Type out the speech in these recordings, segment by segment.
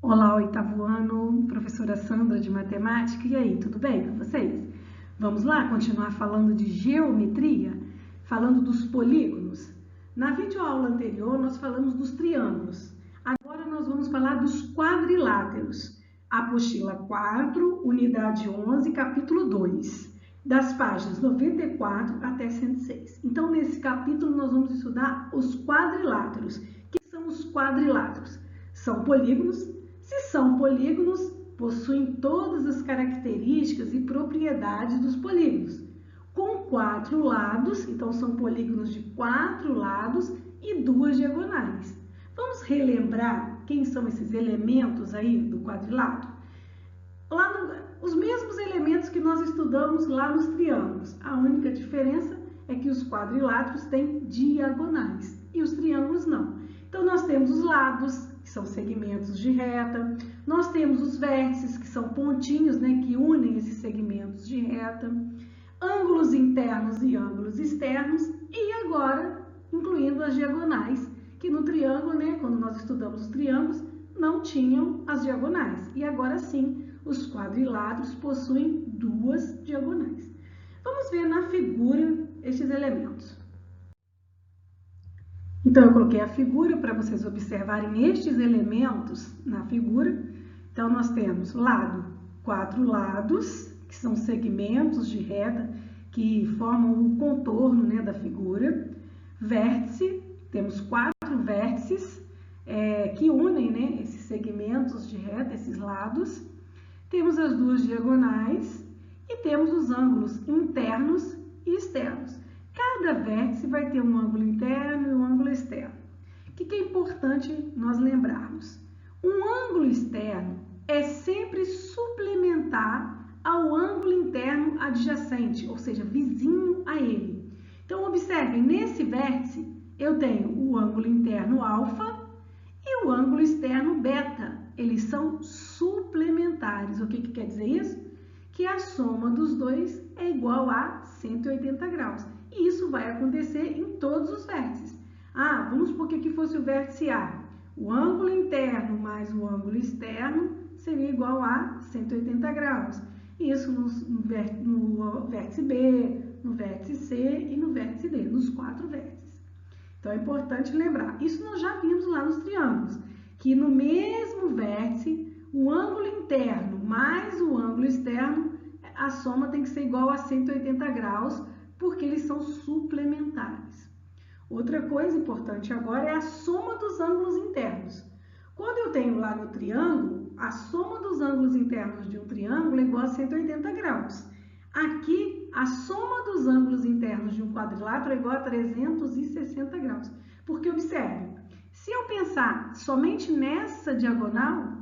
Olá, oitavo ano, professora Sandra de Matemática. E aí, tudo bem com vocês? Vamos lá continuar falando de geometria, falando dos polígonos. Na videoaula anterior, nós falamos dos triângulos. Agora nós vamos falar dos quadriláteros. Apostila 4, unidade 11, capítulo 2, das páginas 94 até 106. Então, nesse capítulo, nós vamos estudar os quadriláteros. O que são os quadriláteros? São polígonos. Se são polígonos, possuem todas as características e propriedades dos polígonos, com 4 lados, então são polígonos de 4 lados e 2 diagonais. Vamos relembrar quem são esses elementos aí do quadrilátero? Os mesmos elementos que nós estudamos lá nos triângulos. A única diferença é que os quadriláteros têm diagonais e os triângulos não. Então, nós temos os lados, que são segmentos de reta, nós temos os vértices, que são pontinhos, né, que unem esses segmentos de reta, ângulos internos e ângulos externos, e agora, incluindo as diagonais, que no triângulo, né, quando nós estudamos os triângulos, não tinham as diagonais, e agora sim, os quadriláteros possuem 2 diagonais. Vamos ver na figura estes elementos. Então, eu coloquei a figura para vocês observarem estes elementos na figura. Então, nós temos lado, 4 lados, que são segmentos de reta que formam o contorno, né, da figura. Vértice, temos 4 vértices que unem, né, esses segmentos de reta, esses lados. Temos as 2 diagonais e temos os ângulos internos e externos. Cada vértice vai ter um ângulo interno e um ângulo externo. O que é importante nós lembrarmos? Um ângulo externo é sempre suplementar ao ângulo interno adjacente, ou seja, vizinho a ele. Então, observem, nesse vértice eu tenho o ângulo interno alfa e o ângulo externo beta. Eles são suplementares. O que quer dizer isso? Que a soma dos dois é igual a 180 graus. E isso vai acontecer em todos os vértices. Vamos supor que aqui fosse o vértice A. O ângulo interno mais o ângulo externo seria igual a 180 graus. Isso no vértice B, no vértice C e no vértice D, nos 4 vértices. Então, é importante lembrar. Isso nós já vimos lá nos triângulos, que no mesmo vértice, o ângulo interno mais o ângulo externo, a soma tem que ser igual a 180 graus, porque eles são suplementares. Outra coisa importante agora é a soma dos ângulos internos. Quando eu tenho lá no triângulo, a soma dos ângulos internos de um triângulo é igual a 180 graus. Aqui, a soma dos ângulos internos de um quadrilátero é igual a 360 graus. Porque, observe, se eu pensar somente nessa diagonal,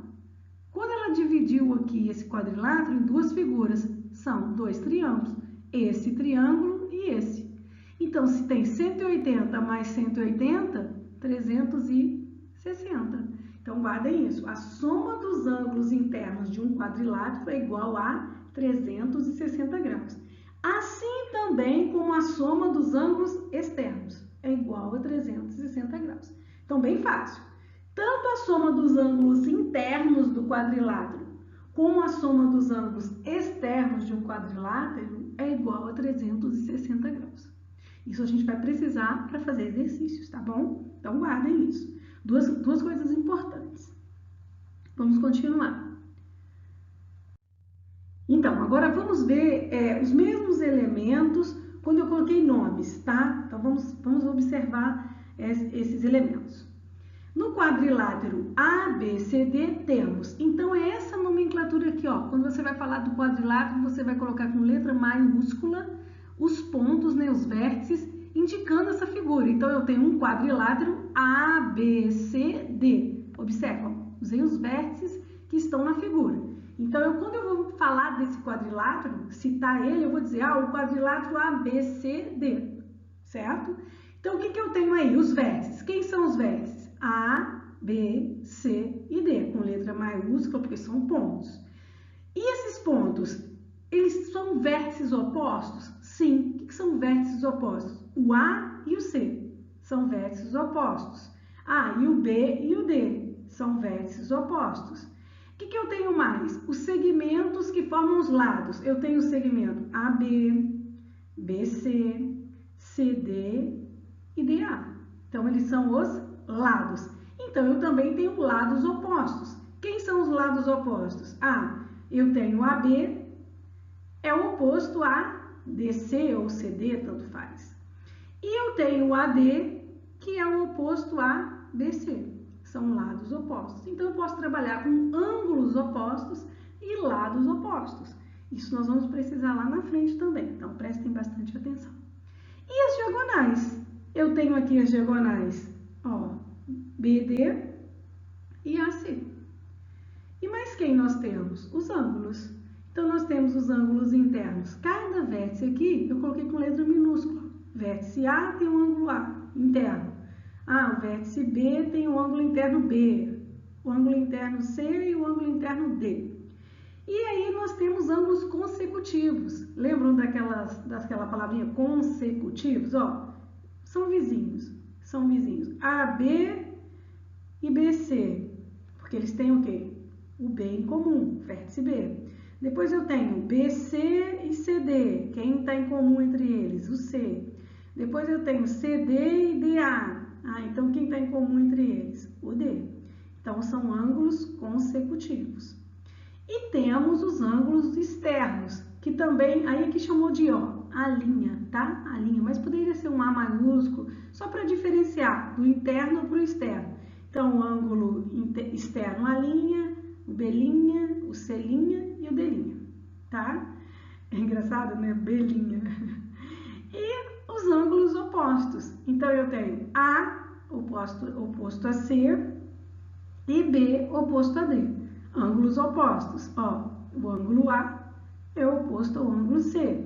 quando ela dividiu aqui esse quadrilátero em 2 figuras, são 2 triângulos, esse triângulo e esse. Então, se tem 180 mais 180, 360. Então, guardem isso. A soma dos ângulos internos de um quadrilátero é igual a 360 graus. Assim também como a soma dos ângulos externos é igual a 360 graus. Então, bem fácil. Tanto a soma dos ângulos internos do quadrilátero como a soma dos ângulos externos de um quadrilátero é igual a 360 graus. Isso a gente vai precisar para fazer exercícios, tá bom? Então, guardem isso. Duas coisas importantes. Vamos continuar. Então, agora vamos ver os mesmos elementos quando eu coloquei nomes, tá? Então, vamos observar esses elementos. No quadrilátero ABCD temos, então é essa nomenclatura aqui, ó. Quando você vai falar do quadrilátero, você vai colocar com letra maiúscula os pontos, né, os vértices, indicando essa figura. Então, eu tenho um quadrilátero ABCD. Observa, usei os vértices que estão na figura. Então, quando eu vou falar desse quadrilátero, citar ele, eu vou dizer, o quadrilátero ABCD, certo? Então, o que eu tenho aí? Os vértices. Quem são os vértices? A, B, C e D, com letra maiúscula, porque são pontos. E esses pontos, eles são vértices opostos? Sim. O que são vértices opostos? O A e o C são vértices opostos. E o B e o D são vértices opostos. O que eu tenho mais? Os segmentos que formam os lados. Eu tenho o segmento AB, BC, CD e DA. Então, eles são os lados. Então, eu também tenho lados opostos. Quem são os lados opostos? Eu tenho AB, é oposto a DC ou CD, tanto faz. E eu tenho o AD, que é o oposto a BC. São lados opostos. Então, eu posso trabalhar com ângulos opostos e lados opostos. Isso nós vamos precisar lá na frente também. Então, prestem bastante atenção. E as diagonais? Eu tenho aqui as diagonais, BD e AC. E mais quem nós temos? Os ângulos. Então, nós temos os ângulos internos. Cada vértice aqui, eu coloquei com letra minúscula. Vértice A tem um ângulo A interno. O vértice B tem um ângulo interno B. O ângulo interno C e o ângulo interno D. E aí, nós temos ângulos consecutivos. Lembram daquela palavrinha consecutivos? São vizinhos. São vizinhos. AB e BC. Porque eles têm o quê? O B em comum, vértice B. Depois eu tenho BC e CD. Quem está em comum entre eles? O C. Depois eu tenho CD e DA. Então quem está em comum entre eles? O D. Então são ângulos consecutivos. E temos os ângulos externos, que também, aí aqui chamou de a linha, tá? A linha, mas poderia ser um A maiúsculo, só para diferenciar do interno para o externo. Então, o ângulo externo, a linha, o B', o C' e o D', tá? É engraçado, né? B'. E os ângulos opostos. Então, eu tenho A oposto a C e B oposto a D. Ângulos opostos. O ângulo A é oposto ao ângulo C.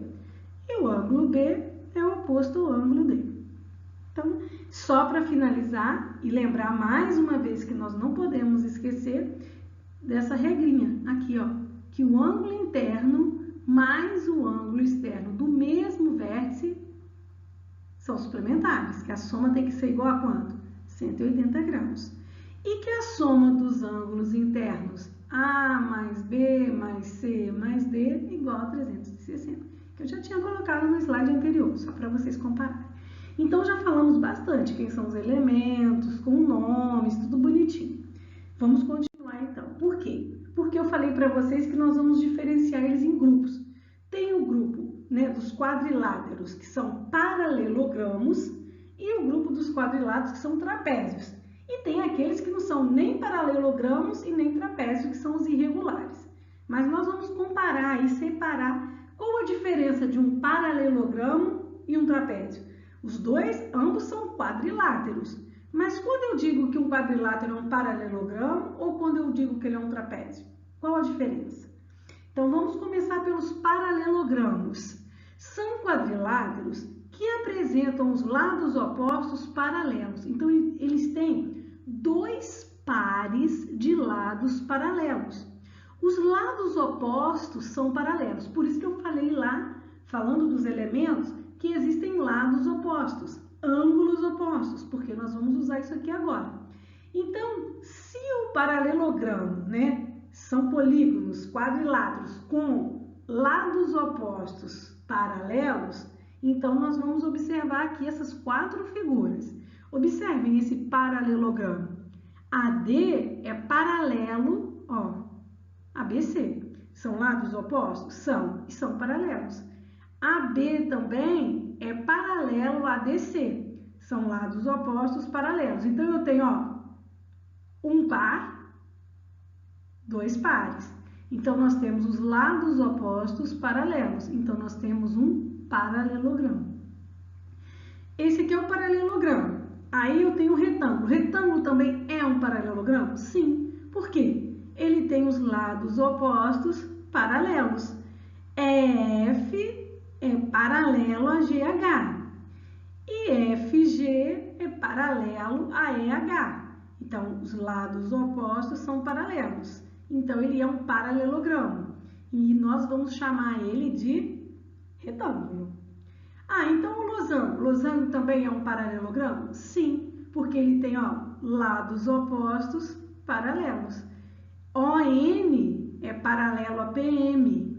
E o ângulo B é oposto ao ângulo D. Então, só para finalizar e lembrar mais uma vez que nós não podemos esquecer dessa regrinha aqui, que o ângulo interno mais o ângulo externo do mesmo vértice são suplementares, que a soma tem que ser igual a quanto? 180 graus. E que a soma dos ângulos internos A mais B mais C mais D é igual a 360, que eu já tinha colocado no slide anterior, só para vocês compararem. Então, já falamos bastante quem são os elementos, com nomes, tudo bonitinho. Vamos continuar então. Por quê? Porque eu falei para vocês que nós vamos diferenciar eles em grupos. Tem o grupo, dos quadriláteros, que são paralelogramos, e o grupo dos quadriláteros, que são trapézios. E tem aqueles que não são nem paralelogramos e nem trapézios, que são os irregulares. Mas nós vamos comparar e separar qual a diferença de um paralelogramo e um trapézio. Os dois, ambos são quadriláteros. Mas quando eu digo que um quadrilátero é um paralelogramo ou quando eu digo que ele é um trapézio? Qual a diferença? Então, vamos começar pelos paralelogramos. São quadriláteros que apresentam os lados opostos paralelos. Então, eles têm dois pares de lados paralelos. Os lados opostos são paralelos. Por isso que eu falei lá, falando dos elementos, que existem lados opostos, ângulos opostos, porque nós vamos usar isso aqui agora. Então, se o paralelogramo, são polígonos quadriláteros com lados opostos paralelos, então nós vamos observar aqui essas quatro figuras. Observem esse paralelogramo. AD é paralelo, a BC. São lados opostos? São, e são paralelos. AB também é paralelo a DC. São lados opostos paralelos. Então, eu tenho, um par, dois pares. Então, nós temos os lados opostos paralelos. Então, nós temos um paralelogramo. Esse aqui é o paralelogramo. Aí, eu tenho o retângulo. O retângulo também é um paralelogramo? Sim. Por quê? Ele tem os lados opostos paralelos. F é paralelo a GH e FG é paralelo a EH. Então, os lados opostos são paralelos. Então, ele é um paralelogramo e nós vamos chamar ele de retângulo. Então o losango. O losango também é um paralelogramo? Sim, porque ele tem lados opostos paralelos. ON é paralelo a PM,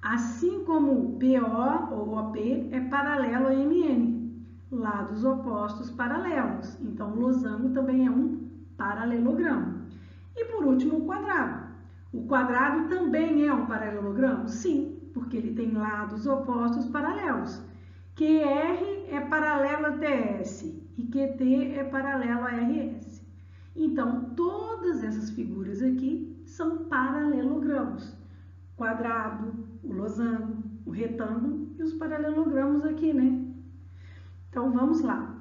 assim como PO ou OP é paralelo a MN, lados opostos paralelos. Então, o losango também é um paralelogramo. E por último, o quadrado. O quadrado também é um paralelogramo? Sim, porque ele tem lados opostos paralelos. QR é paralelo a TS e QT é paralelo a RS. Então, todas essas figuras aqui são paralelogramos. Quadrado, o losango, o retângulo e os paralelogramos aqui, né? Então, vamos lá.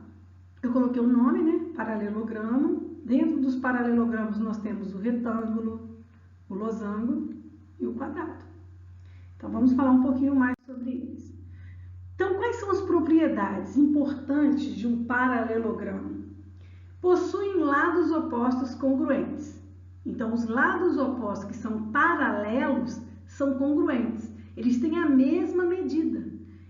Eu coloquei o nome, né? Paralelogramo. Dentro dos paralelogramos nós temos o retângulo, o losango e o quadrado. Então, vamos falar um pouquinho mais sobre eles. Então, quais são as propriedades importantes de um paralelogramo? Possuem lados opostos congruentes. Então, os lados opostos que são paralelos são congruentes. Eles têm a mesma medida.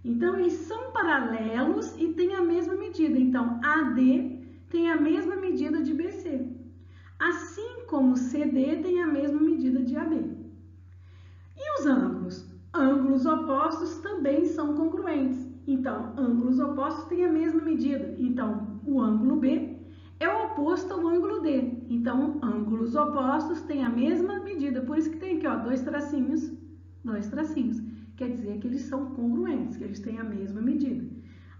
Então, eles são paralelos e têm a mesma medida. Então, AD tem a mesma medida de BC. Assim como CD tem a mesma medida de AB. E os ângulos? Ângulos opostos também são congruentes. Então, ângulos opostos têm a mesma medida. Então, o ângulo B é o oposto ao ângulo D. Então, ângulos opostos têm a mesma medida. Por isso que tem aqui, ó, dois tracinhos. Quer dizer que eles são congruentes, que eles têm a mesma medida.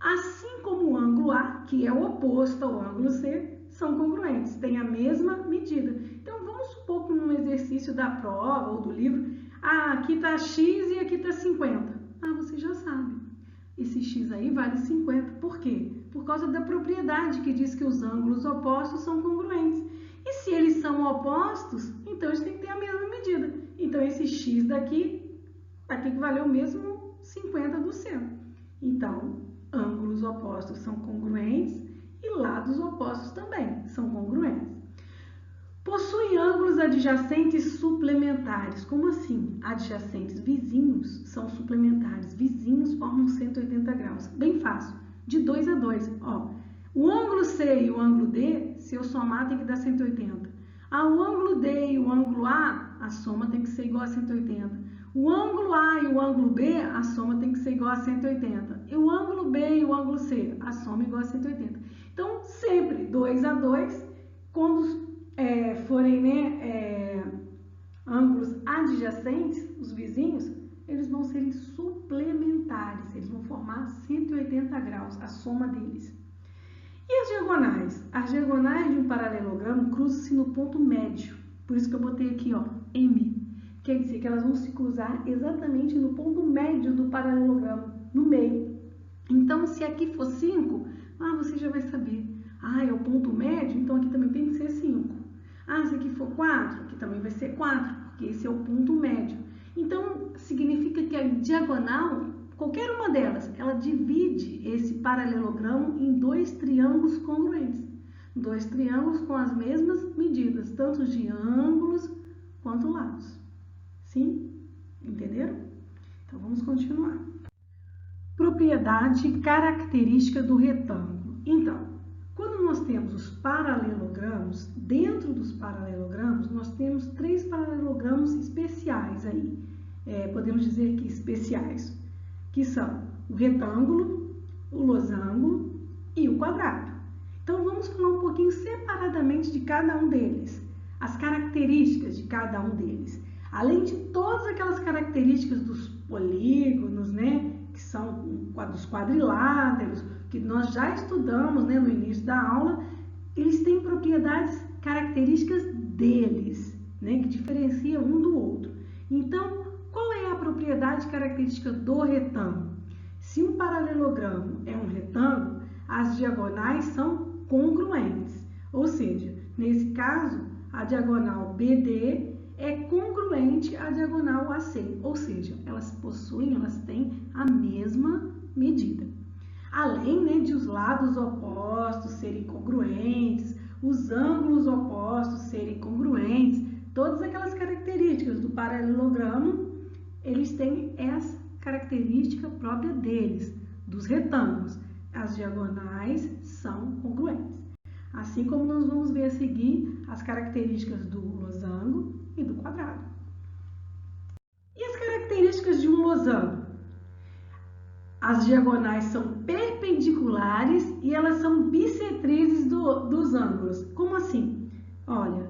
Assim como o ângulo A, que é o oposto ao ângulo C, são congruentes, têm a mesma medida. Então, vamos supor que num exercício da prova ou do livro, aqui está X e aqui está 50. Você já sabe. Esse X aí vale 50. Por quê? Por causa da propriedade que diz que os ângulos opostos são congruentes. E se eles são opostos, então eles têm que ter a mesma medida. Então, esse X daqui vai ter que valer o mesmo 50 do centro. Então, ângulos opostos são congruentes e lados opostos também são congruentes. Possuem ângulos adjacentes suplementares. Como assim? Adjacentes, vizinhos são suplementares. Vizinhos formam 180 graus. Bem fácil. De 2 a 2. O ângulo C e o ângulo D, se eu somar, tem que dar 180. O ângulo D e o ângulo A, a soma tem que ser igual a 180. O ângulo A e o ângulo B, a soma tem que ser igual a 180. E o ângulo B e o ângulo C, a soma é igual a 180. Então, sempre 2 a 2, quando forem ângulos adjacentes, os vizinhos, eles vão serem suplementares, eles vão formar 180 graus, a soma deles. E as diagonais? As diagonais de um paralelogramo cruzam-se no ponto médio, por isso que eu botei aqui, ó, M. Quer dizer que elas vão se cruzar exatamente no ponto médio do paralelogramo, no meio. Então, se aqui for 5, você já vai saber. É o ponto médio, então aqui também tem que ser 5. Se aqui for 4, aqui também vai ser 4, porque esse é o ponto médio. Então, significa que a diagonal, qualquer uma delas, ela divide esse paralelogramo em dois triângulos congruentes. Dois triângulos com as mesmas medidas, tanto de ângulos quanto lados. Sim? Entenderam? Então, vamos continuar. Propriedade característica do retângulo. Então, quando nós temos os paralelogramos, dentro dos paralelogramos, nós temos 3 paralelogramos especiais aí. Podemos dizer que especiais, que são o retângulo, o losango e o quadrado. Então, vamos falar um pouquinho separadamente de cada um deles, as características de cada um deles. Além de todas aquelas características dos polígonos, né, que são dos quadriláteros, que nós já estudamos, né, no início da aula, eles têm propriedades características deles, né, que diferenciam um do outro. Então, qual é a propriedade característica do retângulo? Se um paralelogramo é um retângulo, as diagonais são congruentes, ou seja, nesse caso, a diagonal BD é congruente à diagonal AC, ou seja, elas têm a mesma medida. Além, né, de os lados opostos serem congruentes, os ângulos opostos serem congruentes, todas aquelas características do paralelogramo, eles têm essa característica própria deles, dos retângulos. As diagonais são congruentes. Assim como nós vamos ver a seguir as características do losango e do quadrado. E as características de um losango? As diagonais são perpendiculares e elas são bissetrizes dos ângulos. Como assim? Olha,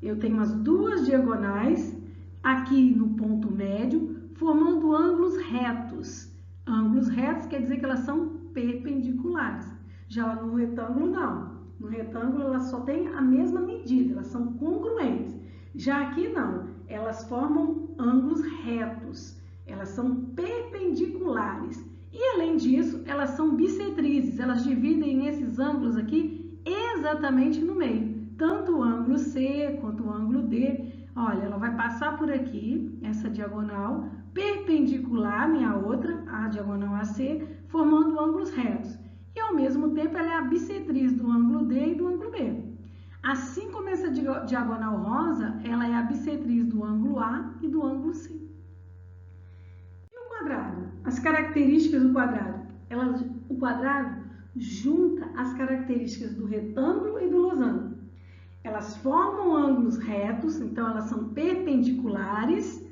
eu tenho as duas diagonais aqui no ponto médio, formando ângulos retos. Ângulos retos quer dizer que elas são perpendiculares. Já no retângulo, não. No retângulo, elas só têm a mesma medida, elas são congruentes. Já aqui, não. Elas formam ângulos retos. Elas são perpendiculares. E, além disso, elas são bissetrizes. Elas dividem esses ângulos aqui exatamente no meio. Tanto o ângulo C quanto o ângulo D. Olha, ela vai passar por aqui, essa diagonal, perpendicular, minha outra, a diagonal AC, formando ângulos retos. E, ao mesmo tempo, ela é a bissetriz do ângulo D e do ângulo B. Assim como essa diagonal rosa, ela é a bissetriz do ângulo A e do ângulo C. E o quadrado? As características do quadrado. O quadrado junta as características do retângulo e do losango. Elas formam ângulos retos, então elas são perpendiculares.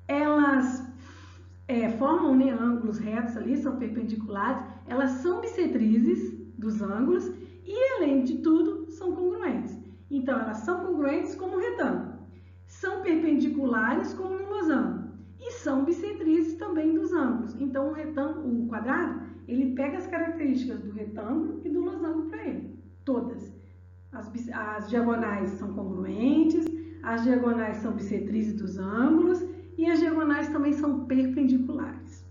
Elas formam ângulos retos ali, são perpendiculares. Elas são bissetrizes dos ângulos e, além de tudo, são congruentes. Então, elas são congruentes como retângulo. São perpendiculares como no losango. E são bissetrizes também dos ângulos. Então, o quadrado, ele pega as características do retângulo e do losango para ele. Todas. As diagonais são congruentes, as diagonais são bissetrizes dos ângulos e as diagonais também são perpendiculares.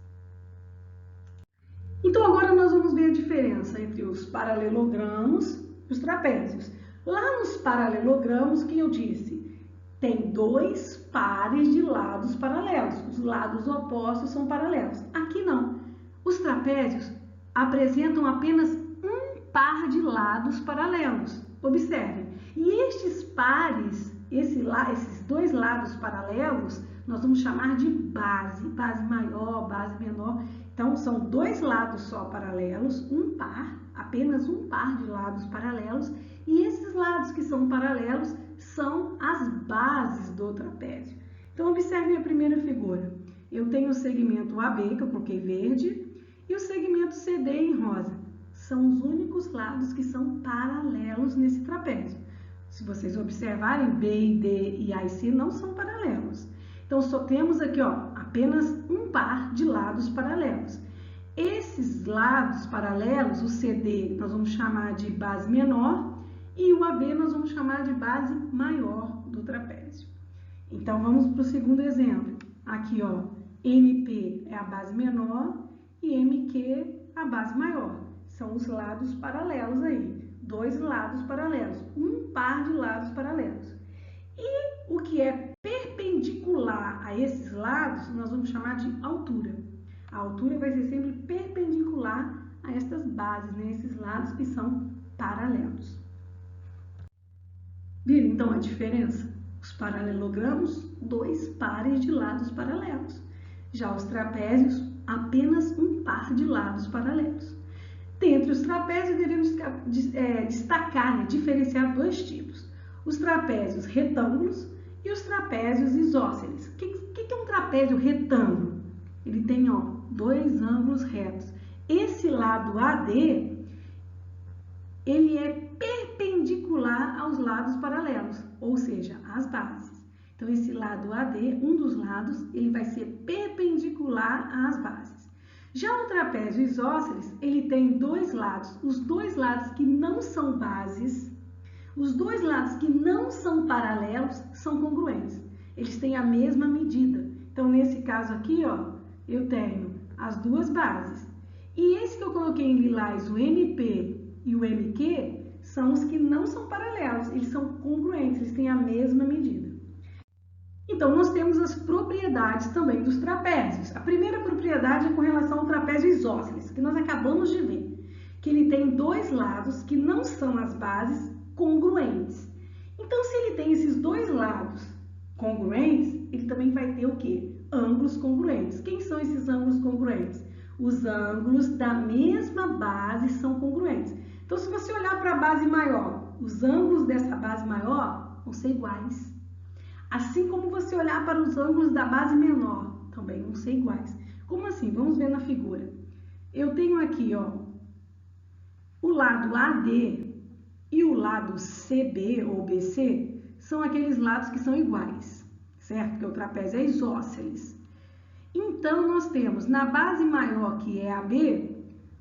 Então, agora nós vamos ver a diferença entre os paralelogramos e os trapézios. Lá nos paralelogramos, que eu disse, tem dois pares de lados paralelos. Os lados opostos são paralelos. Aqui não. Os trapézios apresentam apenas um par de lados paralelos. Observem. E estes pares, esses dois lados paralelos, nós vamos chamar de base. Base maior, base menor. Então, são dois lados só paralelos, um par, apenas um par de lados paralelos. E esses lados que são paralelos são as bases do trapézio. Então, observe a primeira figura. Eu tenho o segmento AB, que eu coloquei verde, e o segmento CD em rosa. São os únicos lados que são paralelos nesse trapézio. Se vocês observarem, B e D e A e C não são paralelos. Então, só temos aqui, apenas um par de lados paralelos. Esses lados paralelos, o CD, nós vamos chamar de base menor e o AB nós vamos chamar de base maior do trapézio. Então, vamos para o segundo exemplo. Aqui, MP é a base menor e MQ a base maior. São os lados paralelos aí. Dois lados paralelos. Um par de lados paralelos. E o que é perpendicular a esses lados, nós vamos chamar de altura. A altura vai ser sempre perpendicular a estas bases, esses lados que são paralelos. Viram então a diferença? Os paralelogramos, dois pares de lados paralelos. Já os trapézios, apenas um par de lados paralelos. Dentre os trapézios, devemos destacar, diferenciar dois tipos. Os trapézios retângulos e os trapézios isósceles. O que é um trapézio retângulo? Ele tem dois ângulos retos. Esse lado AD, ele é perpendicular aos lados paralelos, ou seja, às bases. Então, esse lado AD, um dos lados, ele vai ser perpendicular às bases. Já o trapézio isósceles, ele tem dois lados. Os dois lados que não são bases, os dois lados que não são paralelos, são congruentes. Eles têm a mesma medida. Então, nesse caso aqui, eu tenho as duas bases. E esse que eu coloquei em lilás, o MP e o MQ, são os que não são paralelos. Eles são congruentes, eles têm a mesma medida. Então, nós temos as propriedades também dos trapézios. A primeira propriedade é com relação ao trapézio isósceles, que nós acabamos de ver. Que ele tem dois lados que não são as bases congruentes. Então, se ele tem esses dois lados congruentes, ele também vai ter o quê? Ângulos congruentes. Quem são esses ângulos congruentes? Os ângulos da mesma base são congruentes. Então, se você olhar para a base maior, os ângulos dessa base maior vão ser iguais. Assim como você olhar para os ângulos da base menor, também vão ser iguais. Como assim? Vamos ver na figura. Eu tenho aqui, ó, o lado AD e o lado CB ou BC são aqueles lados que são iguais, certo? Porque o trapézio é isósceles. Então, nós temos na base maior, que é AB,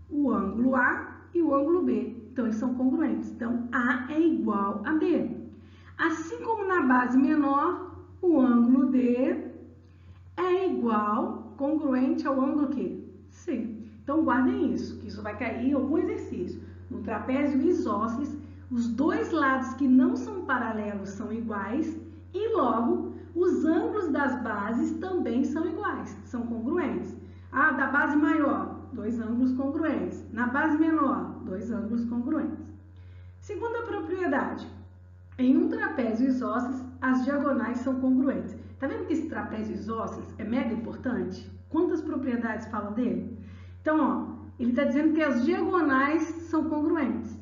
o ângulo A e o ângulo B. Então, eles são congruentes. Então, A é igual a B. Assim como na base menor, o ângulo D é igual, congruente ao ângulo Q? C. Então, guardem isso, que isso vai cair em algum exercício. No trapézio isósceles, os dois lados que não são paralelos são iguais e, logo, os ângulos das bases também são iguais, são congruentes. Ah, da base maior, dois ângulos congruentes. Na base menor, dois ângulos congruentes. Segunda propriedade. Em um trapézio isósceles, as diagonais são congruentes. Tá vendo que esse trapézio isósceles é mega importante? Quantas propriedades falam dele? Então, ó, ele está dizendo que as diagonais são congruentes.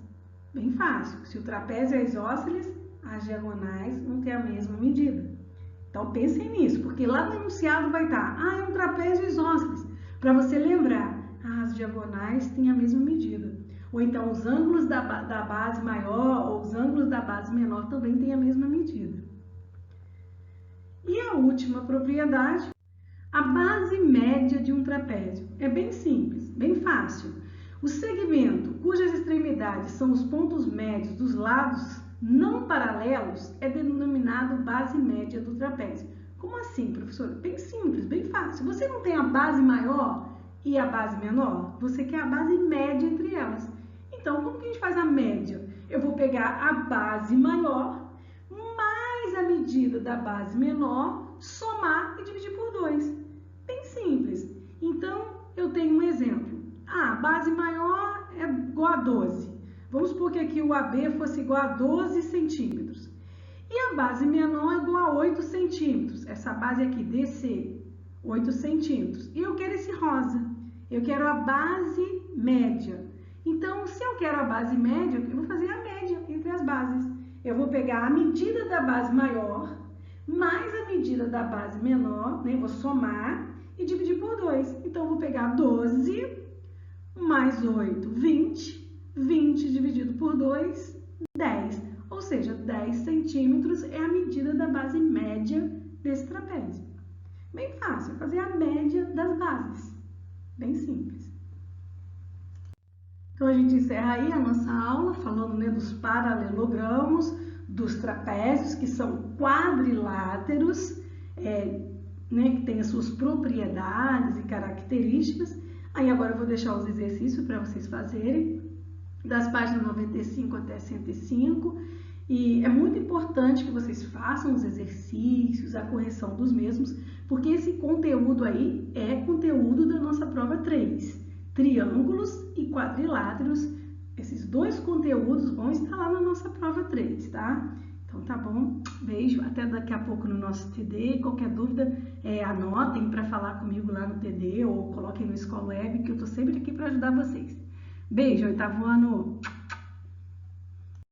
Bem fácil. Se o trapézio é isósceles, as diagonais não têm a mesma medida. Então, pensem nisso, porque lá no enunciado vai estar, é um trapézio isósceles. Para você lembrar, as diagonais têm a mesma medida. Ou então, os ângulos da base maior ou os ângulos da base menor também têm a mesma medida. E a última propriedade, a base média de um trapézio. É bem simples, bem fácil. O segmento cujas extremidades são os pontos médios dos lados não paralelos é denominado base média do trapézio. Como assim, professora? Bem simples, bem fácil. Você não tem a base maior e a base menor? Você quer a base média entre elas. Então, como que a gente faz a média? Eu vou pegar a base maior mais a medida da base menor, somar e dividir por 2. Bem simples. Então, eu tenho um exemplo. A base maior é igual a 12. Vamos supor que aqui o AB fosse igual a 12 centímetros. E a base menor é igual a 8 centímetros. Essa base aqui, DC, 8 centímetros. E eu quero esse rosa. Eu quero a base média. Então, se eu quero a base média, eu vou fazer a média entre as bases. Eu vou pegar a medida da base maior, mais a medida da base menor, né? Vou somar e dividir por 2. Então, eu vou pegar 12 mais 8, 20. 20 dividido por 2, 10. Ou seja, 10 centímetros é a medida da base média desse trapézio. Bem fácil, fazer a média das bases. Bem simples. Então, a gente encerra aí a nossa aula falando, né, dos paralelogramos, dos trapézios, que são quadriláteros, né, que têm as suas propriedades e características. Aí agora eu vou deixar os exercícios para vocês fazerem, das páginas 95 até 105, e é muito importante que vocês façam os exercícios, a correção dos mesmos, porque esse conteúdo aí é conteúdo da nossa prova 3. Triângulos e quadriláteros, esses dois conteúdos vão estar lá na nossa prova 3, tá? Então tá bom, beijo, até daqui a pouco no nosso TD, qualquer dúvida anotem para falar comigo lá no TD ou coloquem no Escola Web, que eu tô sempre aqui para ajudar vocês. Beijo, oitavo ano!